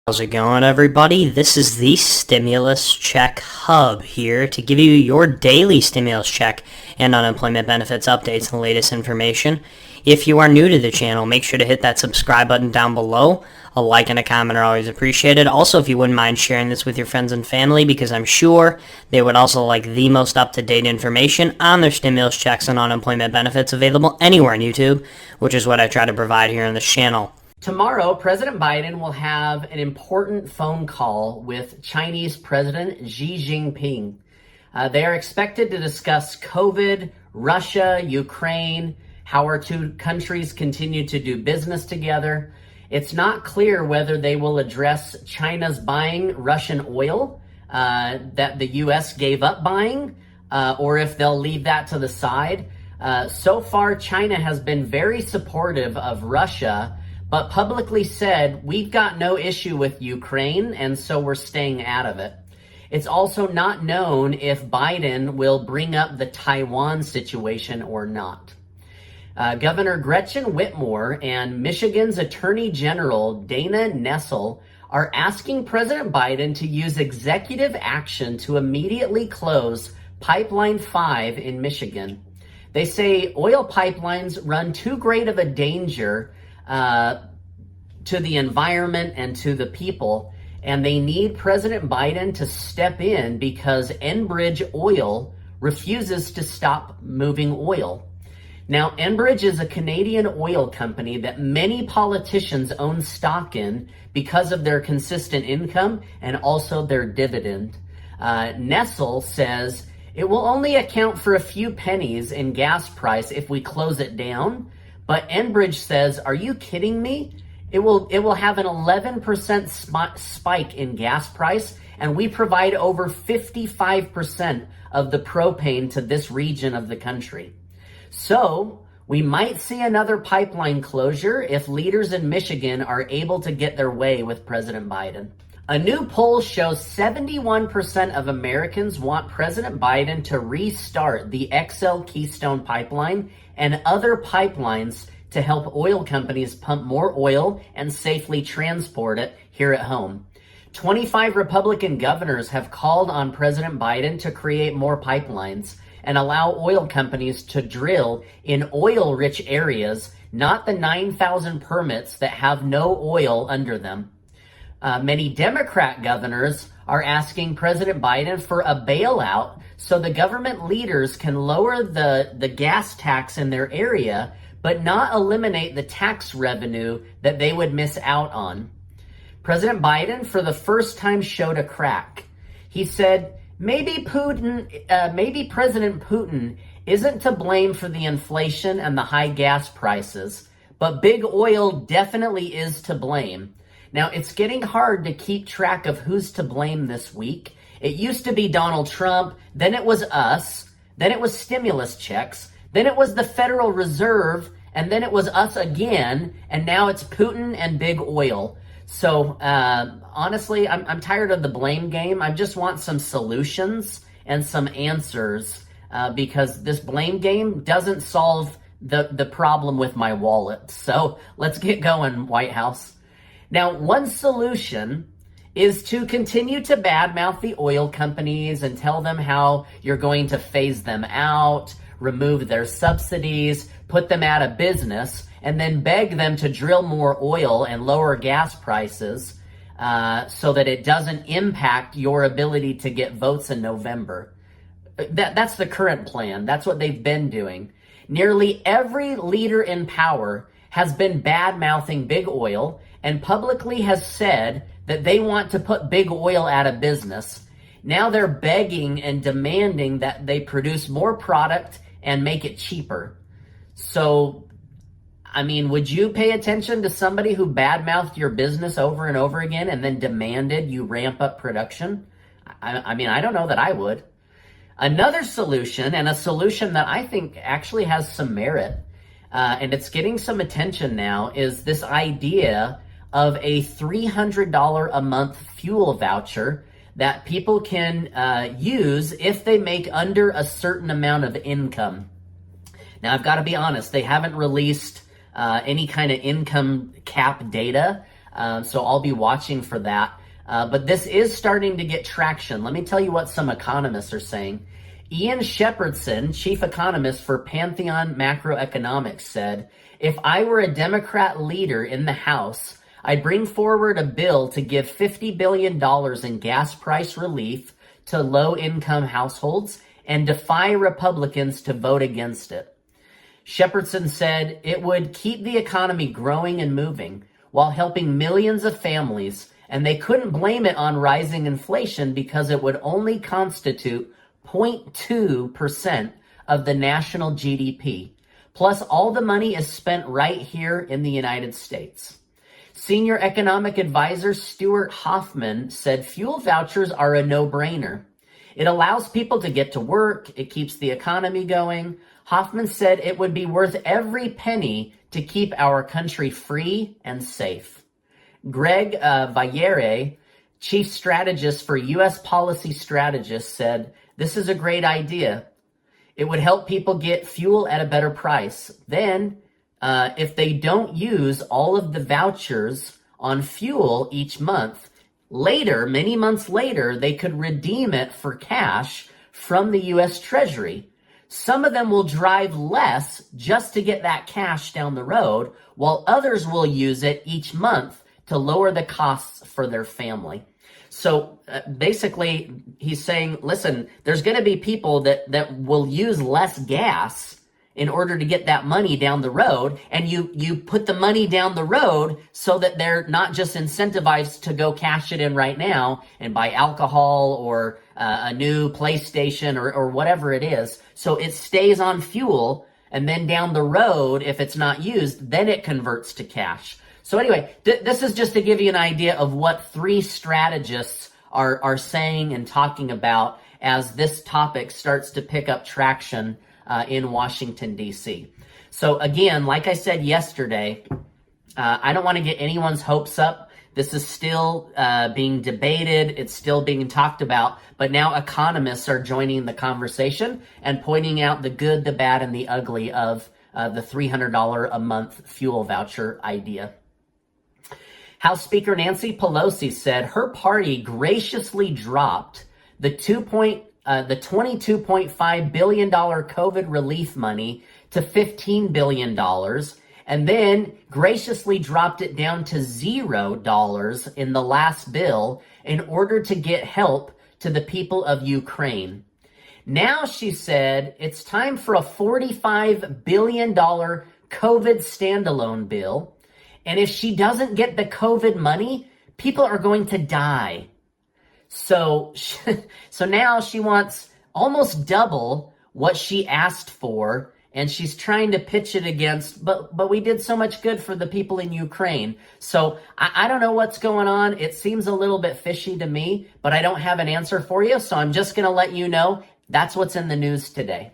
How's it going, everybody? This is the Stimulus Check Hub here to give you your daily stimulus check and unemployment benefits updates and the latest information. If you are new to the channel, make sure to hit that subscribe button down below. A like and a comment are always appreciated. Also, if you wouldn't mind sharing this with your friends and family, because I'm sure they would also like the most up-to-date information on their stimulus checks and unemployment benefits available anywhere on YouTube, which is what I try to provide here on this channel. Tomorrow, President Biden will have an important phone call with Chinese President Xi Jinping. They are expected to discuss COVID, Russia, Ukraine, how our two countries continue to do business together. It's not clear whether they will address China's buying Russian oil that the U.S. gave up buying, or if they'll leave that to the side. So far, China has been very supportive of Russia, but publicly said, we've got no issue with Ukraine, and so we're staying out of it. It's also not known if Biden will bring up the Taiwan situation or not. Governor Gretchen Whitmer and Michigan's Attorney General Dana Nessel are asking President Biden to use executive action to immediately close Pipeline 5 in Michigan. They say oil pipelines run too great of a danger to the environment and to the people, and they need President Biden to step in because Enbridge Oil refuses to stop moving oil. Now, Enbridge is a Canadian oil company that many politicians own stock in because of their consistent income and also their dividend. Nessel says it will only account for a few pennies in gas price if we close it down. But Enbridge says, are you kidding me? It will have an 11% spike in gas price, and we provide over 55% of the propane to this region of the country. So we might see another pipeline closure if leaders in Michigan are able to get their way with President Biden. A new poll shows 71% of Americans want President Biden to restart the XL Keystone pipeline and other pipelines to help oil companies pump more oil and safely transport it here at home. 25 Republican governors have called on President Biden to create more pipelines and allow oil companies to drill in oil-rich areas, not the 9,000 permits that have no oil under them. Many Democrat governors are asking President Biden for a bailout so the government leaders can lower the gas tax in their area, but not eliminate the tax revenue that they would miss out on. President Biden, for the first time, showed a crack. He said, maybe President Putin isn't to blame for the inflation and the high gas prices, but big oil definitely is to blame. Now, it's getting hard to keep track of who's to blame this week. It used to be Donald Trump, then it was us, then it was stimulus checks, then it was the Federal Reserve, and then it was us again, and now it's Putin and big oil. So, honestly, I'm tired of the blame game. I just want some solutions and some answers, because this blame game doesn't solve the problem with my wallet. So, let's get going, White House. Now, one solution is to continue to badmouth the oil companies and tell them how you're going to phase them out, remove their subsidies, put them out of business, and then beg them to drill more oil and lower gas prices so that it doesn't impact your ability to get votes in November. That's the current plan. That's what they've been doing. Nearly every leader in power has been bad-mouthing big oil and publicly has said that they want to put big oil out of business. Now they're begging and demanding that they produce more product and make it cheaper. So, I mean, would you pay attention to somebody who bad-mouthed your business over and over again and then demanded you ramp up production? I mean, I don't know that I would. Another solution, and a solution that I think actually has some merit, and it's getting some attention now, is this idea of a $300 a month fuel voucher that people can use if they make under a certain amount of income. Now, I've got to be honest, they haven't released any kind of income cap data, So I'll be watching for that. But this is starting to get traction. Let me tell you what some economists are saying. Ian Shepherdson, chief economist for Pantheon Macroeconomics, said, "If I were a Democrat leader in the House, I'd bring forward a bill to give $50 billion in gas price relief to low-income households and defy Republicans to vote against it." Shepherdson said it would keep the economy growing and moving while helping millions of families, and they couldn't blame it on rising inflation because it would only constitute 0.2% of the national GDP. Plus, all the money is spent right here in the United States. Senior economic advisor Stuart Hoffman said fuel vouchers are a no-brainer. It allows people to get to work. It keeps the economy going. Hoffman said it would be worth every penny to keep our country free and safe. Greg Valliere, chief strategist for U.S. Policy Strategists, said, "This is a great idea. It would help people get fuel at a better price. Then, if they don't use all of the vouchers on fuel each month, later, many months later, they could redeem it for cash from the U.S. Treasury. Some of them will drive less just to get that cash down the road, while others will use it each month to lower the costs for their family." So basically, he's saying, listen, there's going to be people that will use less gas in order to get that money down the road. And you put the money down the road so that they're not just incentivized to go cash it in right now and buy alcohol or a new PlayStation or whatever it is. So it stays on fuel. And then down the road, if it's not used, then it converts to cash. So anyway, this is just to give you an idea of what three strategists are saying and talking about as this topic starts to pick up traction in Washington, D.C. So again, like I said yesterday, I don't want to get anyone's hopes up. This is still being debated. It's still being talked about. But now economists are joining the conversation and pointing out the good, the bad, and the ugly of the $300 a month fuel voucher idea. House Speaker Nancy Pelosi said her party graciously dropped the $22.5 billion COVID relief money to $15 billion, and then graciously dropped it down to $0 in the last bill in order to get help to the people of Ukraine. Now, she said, it's time for a $45 billion COVID standalone bill. And if she doesn't get the COVID money, people are going to die. So now she wants almost double what she asked for, and she's trying to pitch it against, but we did so much good for the people in Ukraine. So I don't know what's going on. It seems a little bit fishy to me, but I don't have an answer for you. So I'm just going to let you know that's what's in the news today.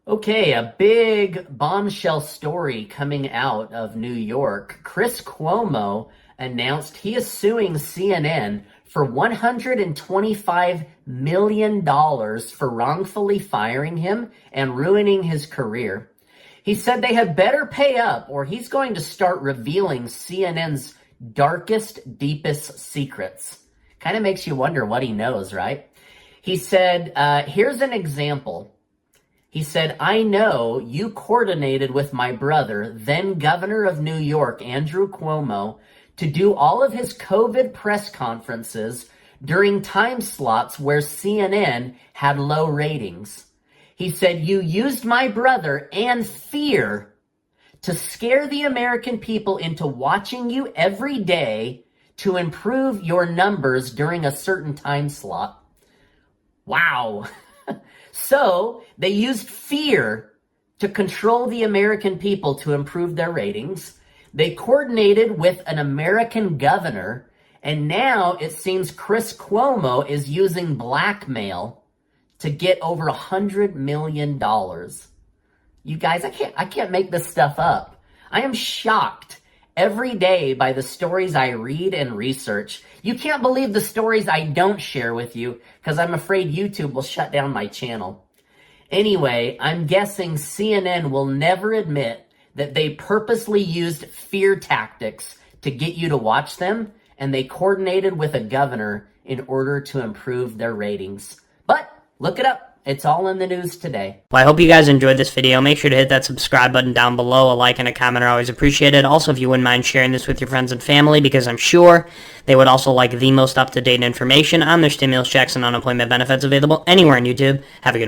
Okay, a big bombshell story coming out of New York. Chris Cuomo announced he is suing CNN for $125 million for wrongfully firing him and ruining his career. He said they had better pay up or he's going to start revealing CNN's darkest, deepest secrets. Kind of makes you wonder what he knows, right? He said, here's an example. He said, I know you coordinated with my brother, then governor of New York, Andrew Cuomo, to do all of his COVID press conferences during time slots where CNN had low ratings. He said, you used my brother and fear to scare the American people into watching you every day to improve your numbers during a certain time slot. Wow. So they used fear to control the American people to improve their ratings. They coordinated with an American governor, and now it seems Chris Cuomo is using blackmail to get over $100 million. You guys, I can't make this stuff up. I am shocked every day by the stories I read and research. You can't believe the stories I don't share with you because I'm afraid YouTube will shut down my channel. Anyway, I'm guessing CNN will never admit that they purposely used fear tactics to get you to watch them, and they coordinated with a governor in order to improve their ratings. But look it up. It's all in the news today. Well, I hope you guys enjoyed this video. Make sure to hit that subscribe button down below. A like and a comment are always appreciated. Also, if you wouldn't mind sharing this with your friends and family, because I'm sure they would also like the most up-to-date information on their stimulus checks and unemployment benefits available anywhere on YouTube. Have a good one.